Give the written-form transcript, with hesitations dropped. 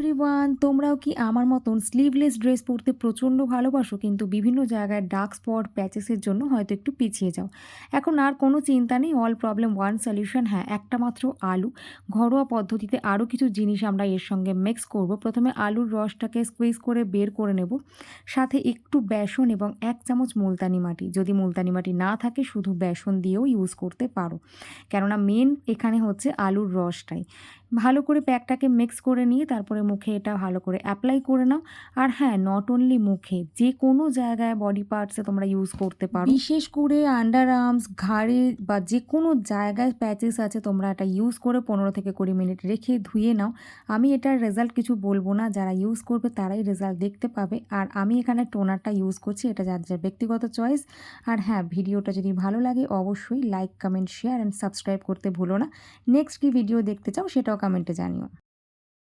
Everyone, তোমরাও কি আমার মতন স্লিভলেস ড্রেস পরতে প্রচণ্ড ভালোবাসো কিন্তু বিভিন্ন জায়গায় ডার্ক স্পট প্যাচেসের জন্য হয়তো একটু পিছিয়ে যাও? এখন আর কোনো চিন্তা নেই, অল প্রবলেম ওয়ান সলিউশন। হ্যাঁ, একটা মাত্র আলু। ঘরোয়া পদ্ধতিতে আরও কিছু জিনিস আমরা এর সঙ্গে মিক্স করব। প্রথমে আলুর রসটাকে স্কুইজ করে বের করে নেব, সাথে একটু বেসন এবং 1 চামচ মুলতানি মাটি। যদি মুলতানি মাটি না থাকে শুধু বেসন দিয়েও ইউজ করতে পারো, কেননা মেন এখানে হচ্ছে আলুর রসটাই। ভালো করে প্যাকটাকে মিক্স করে নিয়ে তারপরে মুখে এটা ভালো করে অ্যাপ্লাই করে নাও। আর হ্যাঁ, নট অনলি মুখে, যে কোনো জায়গায় বডি পার্টসে তোমরা ইউজ করতে পারো। বিশেষ করে আন্ডার আর্মস, ঘাড়ে বা যে কোনো জায়গায় প্যাচেস আছে তোমরা এটা ইউজ করে 15 থেকে 20 মিনিট রেখে ধুয়ে নাও। আমি এটার রেজাল্ট কিছু বলবো না, যারা ইউজ করবে তারাই রেজাল্ট দেখতে পাবে। আর আমি এখানে টোনারটা ইউজ করছি, এটা যার যার ব্যক্তিগত চয়েস। আর হ্যাঁ, ভিডিওটা যদি ভালো লাগে অবশ্যই like, comment, share and subscribe করতে ভুলো না। নেক্সট কী ভিডিও দেখতে চাও সেটাও কমেন্টে জানিও।